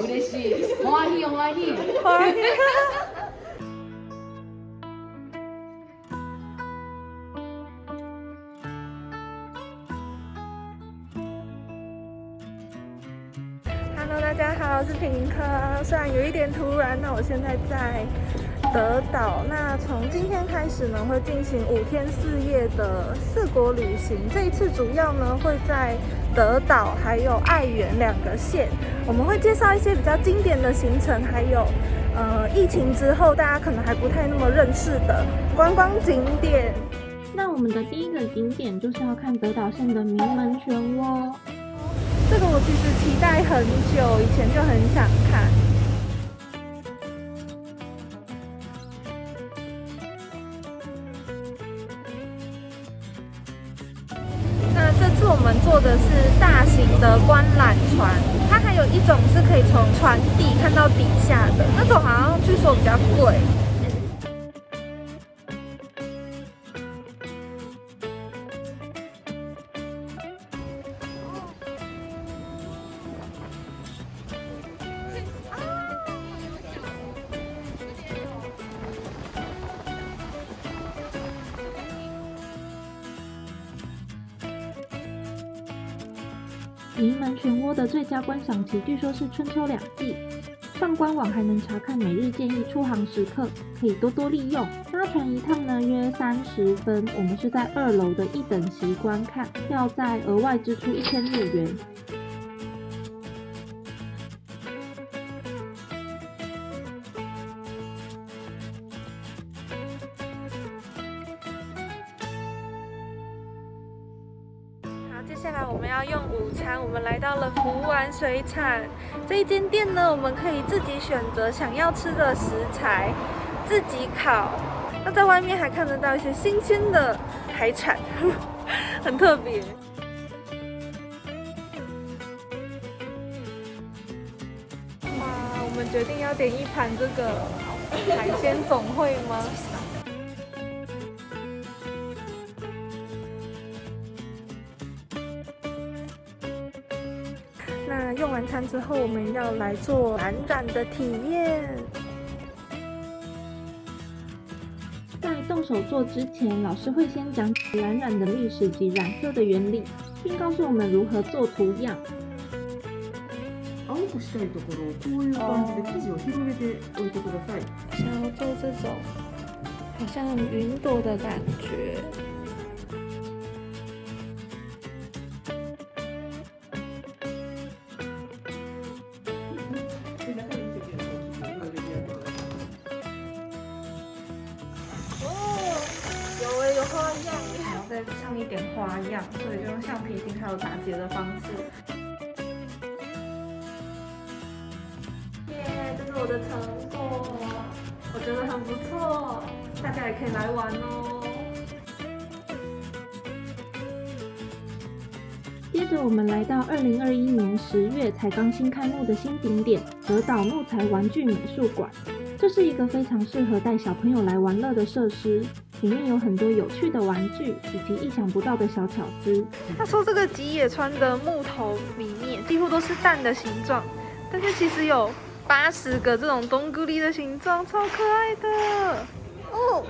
嬉しい。欢喜欢喜。Hello， 大家好，我是品科。虽然有一点突然，那我现在在德岛。那从今天开始呢，会进行5天4夜的4国旅行。这一次主要呢会在德岛还有爱媛2个县，我们会介绍一些比较经典的行程，还有疫情之后大家可能还不太那么认识的观光景点。那我们的第一个景点就是要看德岛县的名门漩涡。这个我其实期待很久，以前就很想看。那这次我们坐的是大型的观览船，它还有一种是可以从船底看到底下的，那种好像据说比较贵。名门漩涡的最佳观赏期据说是春秋2季，上官网还能查看每日建议出航时刻，可以多多利用。搭船一趟呢约30分，我们是在2楼的1等席观看，要再额外支出1000日元。接下来我们要用午餐，我们来到了福丸水产这一间店呢，我们可以自己选择想要吃的食材，自己烤。那在外面还看得到一些新鲜的海产，很特别。哇，我们决定要点一盘这个海鲜总会吗？那用完餐之后，我们要来做染染的体验。在动手做之前，老师会先讲染染的历史及染色的原理，并告诉我们如何做图样。青くしたいところをこういう感じで生地を広げておいてください。想要做这种好像云朵的感觉。有花样，想要再上一点花样，所以就用橡皮筋还有打结的方式。耶，这是我的成果，我觉得很不错，大家也可以来玩哦。接着我们来到2021年10月才刚新开幕的新景点德岛木材玩具美术馆。这是一个非常适合带小朋友来玩乐的设施，里面有很多有趣的玩具以及意想不到的小巧思。他说这个吉野川的木头里面几乎都是蛋的形状，但是其实有80个这种冬菇梨的形状，超可爱的哦。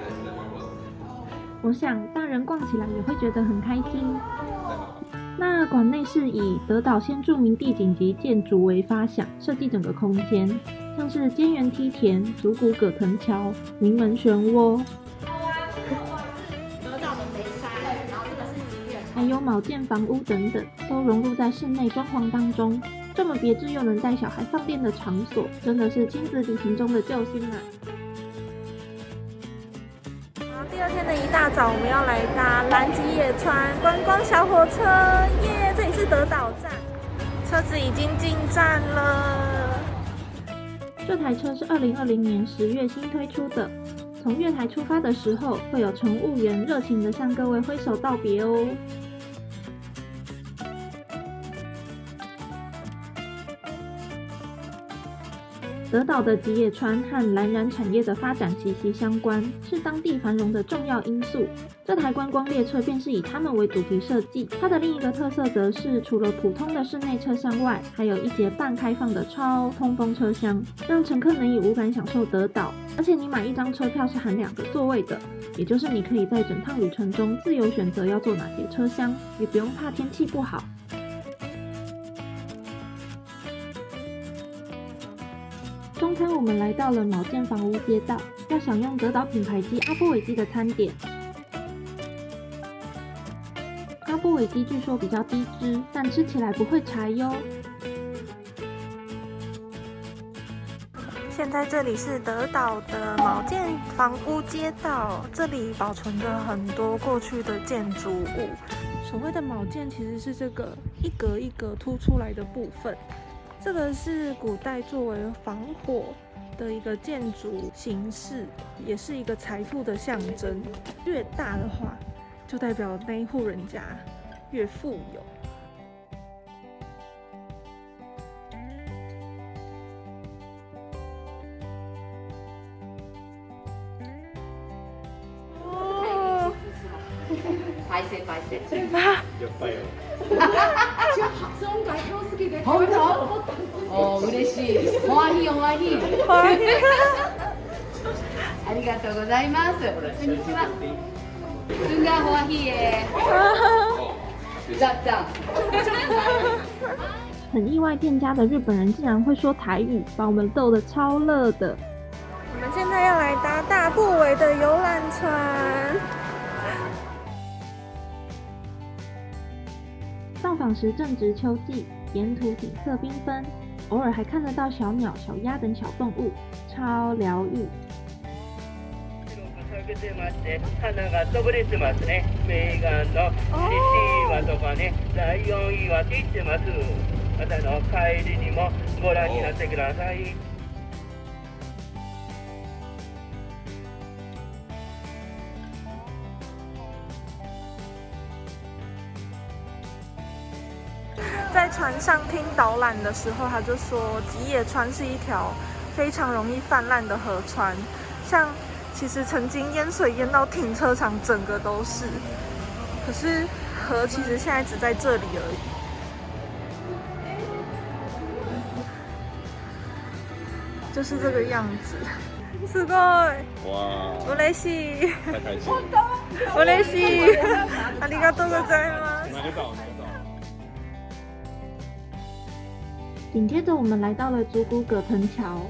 我想大人逛起来也会觉得很开心。那馆内是以德岛县著名地景及建筑为发想，设计整个空间，像是尖圆梯田、足谷葛藤桥、名门漩涡，还有卯见房屋等等，都融入在室内装潢当中。这么别致又能带小孩放电的场所，真的是亲子旅行中的救星啊！第2天的一大早，我们要来搭蓝吉野川观光小火车，耶！这里是德岛站，车子已经进站了。这台车是2020年10月新推出的，从月台出发的时候，会有乘务员热情地向各位挥手道别哦。德岛的吉野川和蓝染产业的发展息息相关，是当地繁荣的重要因素。这台观光列车便是以它们为主题设计。它的另一个特色则是，除了普通的室内车厢外，还有一节半开放的超通风车厢，让乘客能以无感享受德岛。而且你买一张车票是含2个座位的，也就是你可以在整趟旅程中自由选择要坐哪节车厢，也不用怕天气不好。中餐我们来到了毛见房屋街道，要享用德岛品牌鸡阿波尾鸡的餐点。阿波尾鸡据说比较低脂，但吃起来不会柴哟。现在这里是德岛的毛见房屋街道，这里保存着很多过去的建筑物。所谓的毛见其实是这个一格一格凸出来的部分。这个是古代作为防火的一个建筑形式，也是一个财富的象征。越大的话，就代表那一户人家越富有。哦，拍摄。本当？お、嬉しい。おわひ。ありがとうございます。こんにちは。すんがおわひえ。赞。很意外，店家的日本人竟然会说台语，把我们逗得超乐的。我们现在要来搭大部尾的游览船。到访时正值秋季，沿途景色缤纷，偶尔还看得到小鸟、小鸭等小动物，超疗愈。花が飛ぶれてますね。メガの獅子岩とかね、ライオン岩って言ってます。また帰りにもご覧になってください。在船上听导览的时候，他就说吉野川是一条非常容易泛滥的河川，像其实曾经淹水淹到停车场整个都是，可是河其实现在只在这里而已。就是这个样子。すごい。哇！嬉しい。太开心了。嬉しい。ありがとうございます。那就走。紧接着我们来到了竹谷葛藤桥。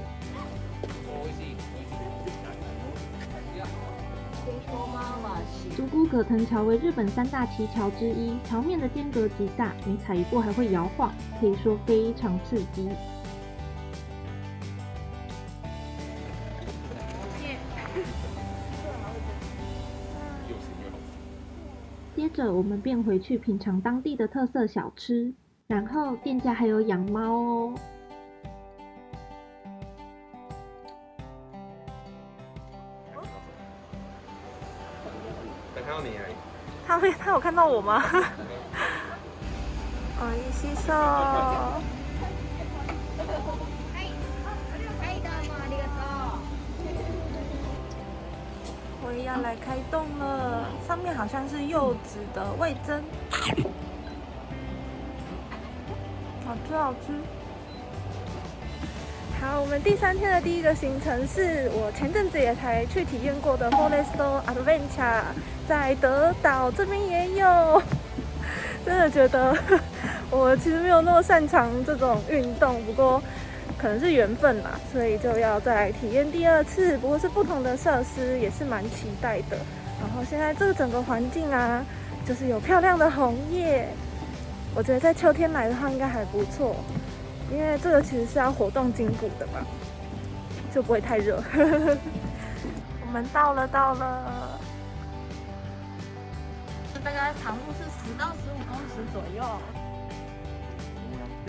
竹谷葛藤桥为日本3大奇桥之一，桥面的间隔极大，每踩一步还会摇晃，可以说非常刺激。接着我们便回去品尝当地的特色小吃。然后店家还有养猫哦。才看到你而已。他有看到我吗？おいしそう。我也要来开动了，上面好像是柚子的味噌。好吃。好，我们第3天的第一个行程是我前阵子也才去体验过的 Forest Adventure， 在德岛这边也有。真的觉得我其实没有那么擅长这种运动，不过可能是缘分啦，所以就要再来体验第2次，不过是不同的设施，也是蛮期待的。然后现在这个整个环境啊，就是有漂亮的红叶。我觉得在秋天来的话应该还不错，因为这个其实是要活动筋骨的嘛，就不会太热。我们到了，大概长度是10到15公尺左右。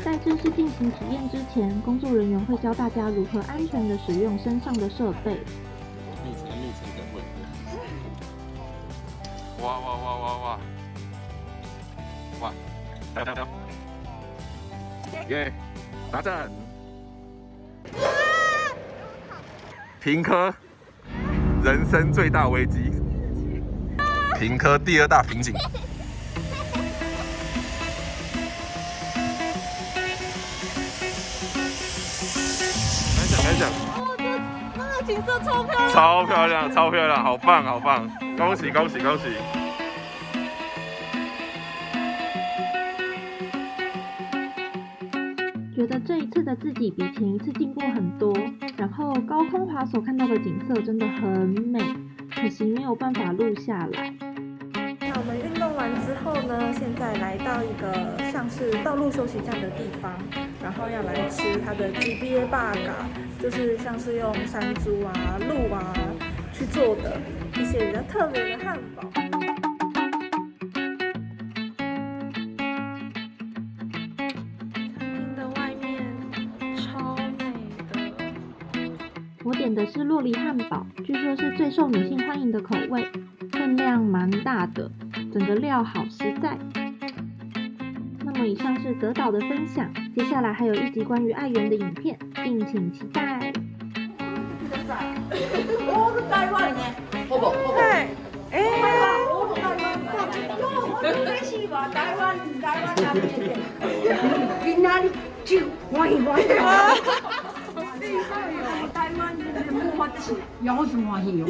在正式进行体验之前，工作人员会教大家如何安全地使用身上的设备。路程的会。哇！耶！拿赞！平科人生最大危机，平科第2大瓶颈。开讲。哦，那个景色超漂亮，超漂亮，超漂亮，好棒，好棒！恭喜恭喜恭喜！觉得这一次的自己比前一次进步很多，然后高空滑手看到的景色真的很美，可惜没有办法录下来。那我们运动完之后呢，现在来到一个像是道路休息站的地方，然后要来吃它的吉比耶巴嘎，就是像是用山猪啊、鹿啊去做的一些比较特别的汉堡。餐厅的外面超美的。我点的是洛梨汉堡，据说是最受女性欢迎的口味，分量蛮大的，整个料好实在。那么以上是德岛的分享，接下来还有一集关于爱媛的影片，敬请期待。对，嬉しいわ、台湾食べてて。みんなにチュー、ワインワイン。台湾人でもう私、4つもいいよ。